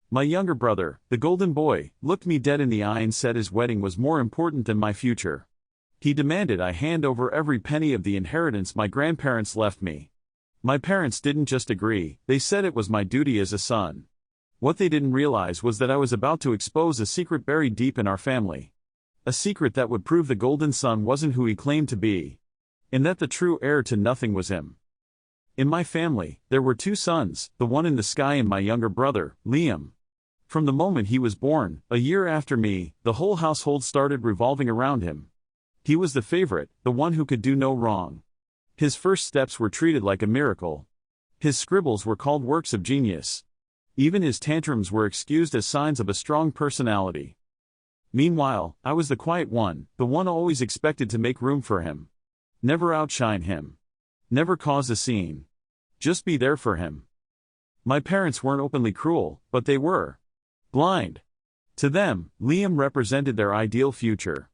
My younger brother, the golden boy, looked me dead in the eye and said his wedding was more important than my future. He demanded I hand over every penny of the inheritance my grandparents left me. My parents didn't just agree, they said it was my duty as a son. What they didn't realize was that I was about to expose a secret buried deep in our family. A secret that would prove the golden son wasn't who he claimed to be. And that the true heir to nothing was him. In my family, there were two sons, the one in the sky and my younger brother, Liam. From the moment he was born, a year after me, the whole household started revolving around him. He was the favorite, the one who could do no wrong. His first steps were treated like a miracle. His scribbles were called works of genius. Even his tantrums were excused as signs of a strong personality. Meanwhile, I was the quiet one, the one always expected to make room for him. Never outshine him. Never cause a scene. Just be there for him. My parents weren't openly cruel, but they were blind. To them, Liam represented their ideal future.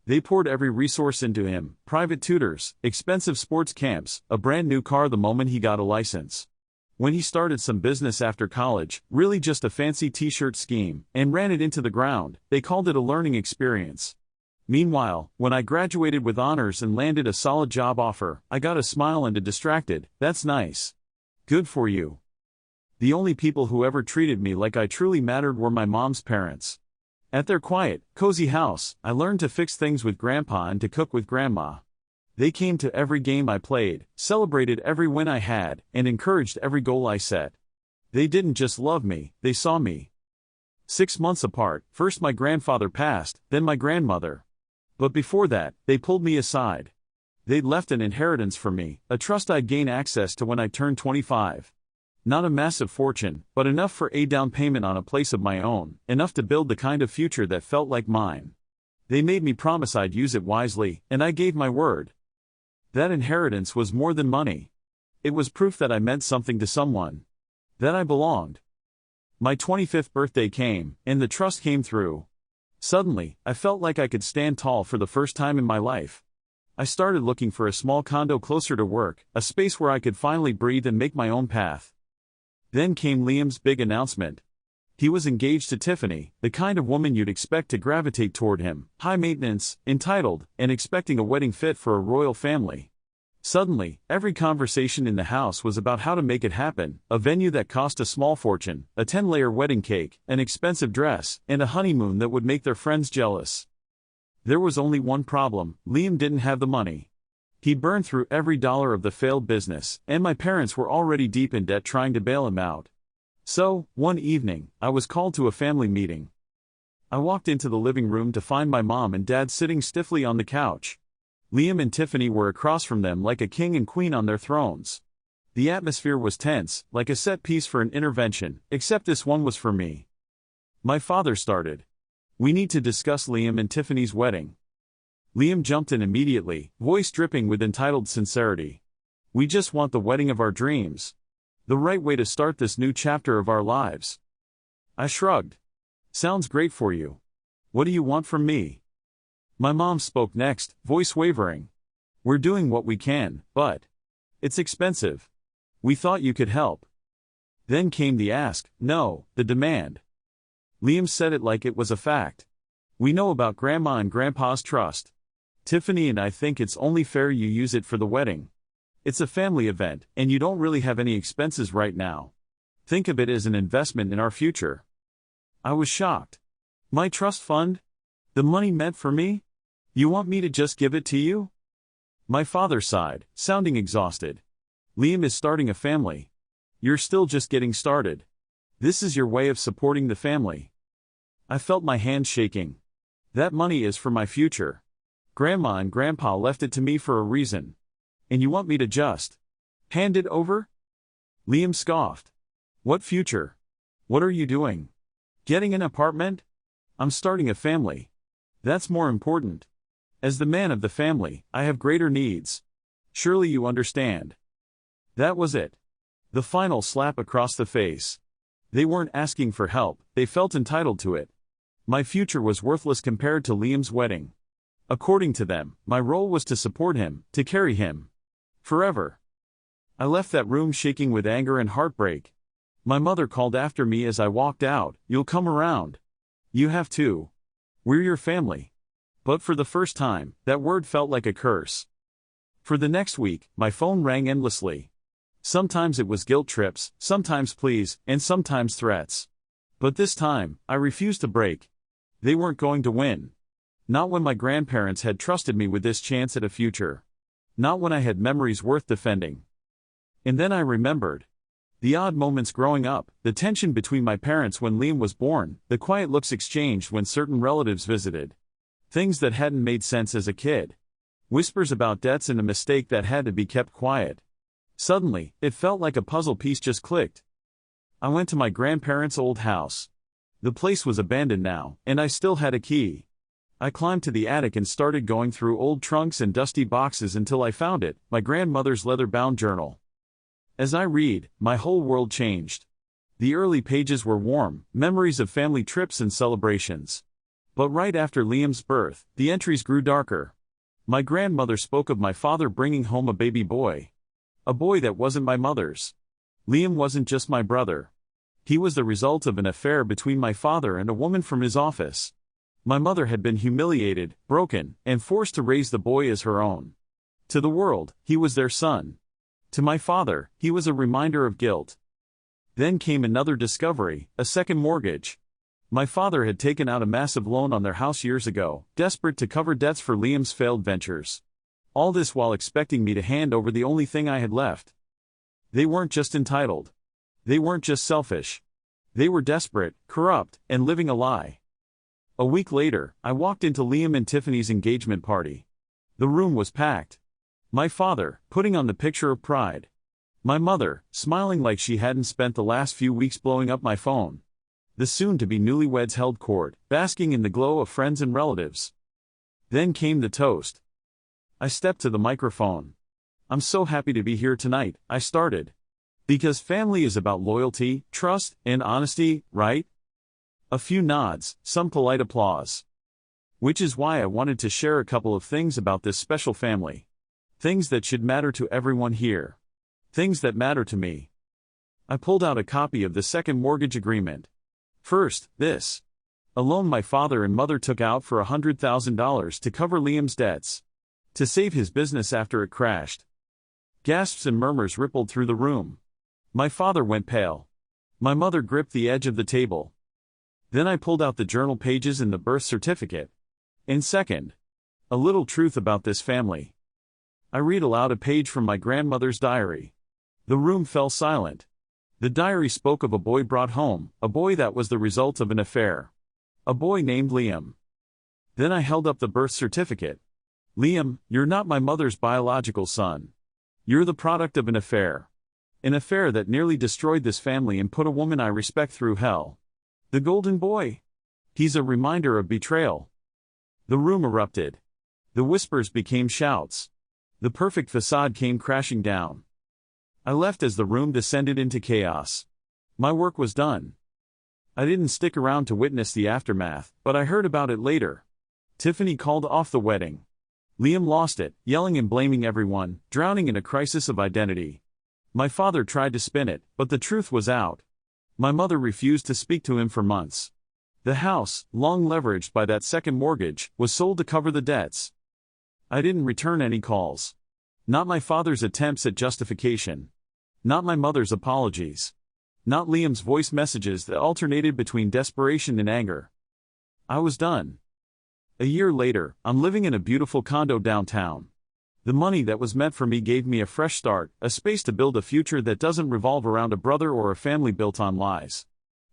They poured every resource into him: private tutors, expensive sports camps, a brand new car the moment he got a license. When he started some business after college, really just a fancy t-shirt scheme, and ran it into the ground, they called it a learning experience. Meanwhile, when I graduated with honors and landed a solid job offer, I got a smile and a distracted, "That's nice. Good for you." The only people who ever treated me like I truly mattered were my mom's parents. At their quiet, cozy house, I learned to fix things with Grandpa and to cook with Grandma. They came to every game I played, celebrated every win I had, and encouraged every goal I set. They didn't just love me, they saw me. 6 months apart, first my grandfather passed, then my grandmother. But before that, they pulled me aside. They'd left an inheritance for me, a trust I'd gain access to when I turned 25. Not a massive fortune, but enough for a down payment on a place of my own, enough to build the kind of future that felt like mine. They made me promise I'd use it wisely, and I gave my word. That inheritance was more than money. It was proof that I meant something to someone. That I belonged. My 25th birthday came, and the trust came through. Suddenly, I felt like I could stand tall for the first time in my life. I started looking for a small condo closer to work, a space where I could finally breathe and make my own path. Then came Liam's big announcement. He was engaged to Tiffany, the kind of woman you'd expect to gravitate toward him, high maintenance, entitled, and expecting a wedding fit for a royal family. Suddenly, every conversation in the house was about how to make it happen: a venue that cost a small fortune, a 10-layer wedding cake, an expensive dress, and a honeymoon that would make their friends jealous. There was only one problem: Liam didn't have the money. He burned through every dollar of the failed business, and my parents were already deep in debt trying to bail him out. So, one evening, I was called to a family meeting. I walked into the living room to find my mom and dad sitting stiffly on the couch. Liam and Tiffany were across from them like a king and queen on their thrones. The atmosphere was tense, like a set piece for an intervention, except this one was for me. My father started. "We need to discuss Liam and Tiffany's wedding." Liam jumped in immediately, voice dripping with entitled sincerity. "We just want the wedding of our dreams. The right way to start this new chapter of our lives." I shrugged. "Sounds great for you. What do you want from me?" My mom spoke next, voice wavering. "We're doing what we can, but it's expensive. We thought you could help." Then came the ask, no, the demand. Liam said it like it was a fact. "We know about Grandma and Grandpa's trust. Tiffany and I think it's only fair you use it for the wedding. It's a family event, and you don't really have any expenses right now. Think of it as an investment in our future." I was shocked. "My trust fund? The money meant for me? You want me to just give it to you?" My father sighed, sounding exhausted. "Liam is starting a family. You're still just getting started. This is your way of supporting the family." I felt my hands shaking. "That money is for my future. Grandma and Grandpa left it to me for a reason. And you want me to just hand it over?" Liam scoffed. "What future? What are you doing? Getting an apartment? I'm starting a family. That's more important. As the man of the family, I have greater needs. Surely you understand." That was it. The final slap across the face. They weren't asking for help, they felt entitled to it. My future was worthless compared to Liam's wedding. According to them, my role was to support him, to carry him. Forever. I left that room shaking with anger and heartbreak. My mother called after me as I walked out, "You'll come around. You have to. We're your family." But for the first time, that word felt like a curse. For the next week, my phone rang endlessly. Sometimes it was guilt trips, sometimes pleas, and sometimes threats. But this time, I refused to break. They weren't going to win. Not when my grandparents had trusted me with this chance at a future. Not when I had memories worth defending. And then I remembered. The odd moments growing up, the tension between my parents when Liam was born, the quiet looks exchanged when certain relatives visited. Things that hadn't made sense as a kid. Whispers about debts and a mistake that had to be kept quiet. Suddenly, it felt like a puzzle piece just clicked. I went to my grandparents' old house. The place was abandoned now, and I still had a key. I climbed to the attic and started going through old trunks and dusty boxes until I found it, my grandmother's leather-bound journal. As I read, my whole world changed. The early pages were warm, memories of family trips and celebrations. But right after Liam's birth, the entries grew darker. My grandmother spoke of my father bringing home a baby boy. A boy that wasn't my mother's. Liam wasn't just my brother. He was the result of an affair between my father and a woman from his office. My mother had been humiliated, broken, and forced to raise the boy as her own. To the world, he was their son. To my father, he was a reminder of guilt. Then came another discovery, a second mortgage. My father had taken out a massive loan on their house years ago, desperate to cover debts for Liam's failed ventures. All this while expecting me to hand over the only thing I had left. They weren't just entitled. They weren't just selfish. They were desperate, corrupt, and living a lie. A week later, I walked into Liam and Tiffany's engagement party. The room was packed. My father, putting on the picture of pride. My mother, smiling like she hadn't spent the last few weeks blowing up my phone. The soon-to-be newlyweds held court, basking in the glow of friends and relatives. Then came the toast. I stepped to the microphone. "I'm so happy to be here tonight," I started. "Because family is about loyalty, trust, and honesty, right?" A few nods, some polite applause. Which is why I wanted to share a couple of things about this special family. Things that should matter to everyone here. Things that matter to me. I pulled out a copy of the second mortgage agreement. First, this. A loan my father and mother took out for $100,000 to cover Liam's debts. To save his business after it crashed. Gasps and murmurs rippled through the room. My father went pale. My mother gripped the edge of the table. Then I pulled out the journal pages and the birth certificate. And second, a little truth about this family. I read aloud a page from my grandmother's diary. The room fell silent. The diary spoke of a boy brought home, a boy that was the result of an affair. A boy named Liam. Then I held up the birth certificate. "Liam, you're not my mother's biological son. You're the product of an affair. An affair that nearly destroyed this family and put a woman I respect through hell. The golden boy. He's a reminder of betrayal." The room erupted. The whispers became shouts. The perfect facade came crashing down. I left as the room descended into chaos. My work was done. I didn't stick around to witness the aftermath, but I heard about it later. Tiffany called off the wedding. Liam lost it, yelling and blaming everyone, drowning in a crisis of identity. My father tried to spin it, but the truth was out. My mother refused to speak to him for months. The house, long leveraged by that second mortgage, was sold to cover the debts. I didn't return any calls. Not my father's attempts at justification. Not my mother's apologies. Not Liam's voice messages that alternated between desperation and anger. I was done. A year later, I'm living in a beautiful condo downtown. The money that was meant for me gave me a fresh start, a space to build a future that doesn't revolve around a brother or a family built on lies.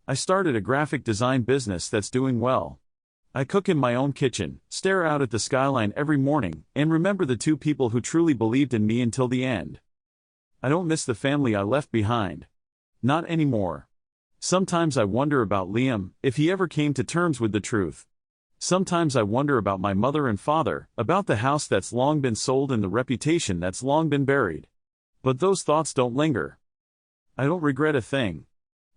I started a graphic design business that's doing well. I cook in my own kitchen, stare out at the skyline every morning, and remember the two people who truly believed in me until the end. I don't miss the family I left behind. Not anymore. Sometimes I wonder about Liam, if he ever came to terms with the truth. Sometimes I wonder about my mother and father, about the house that's long been sold and the reputation that's long been buried. But those thoughts don't linger. I don't regret a thing.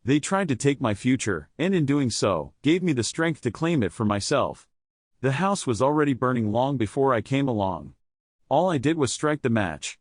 They tried to take my future, and in doing so, gave me the strength to claim it for myself. The house was already burning long before I came along. All I did was strike the match.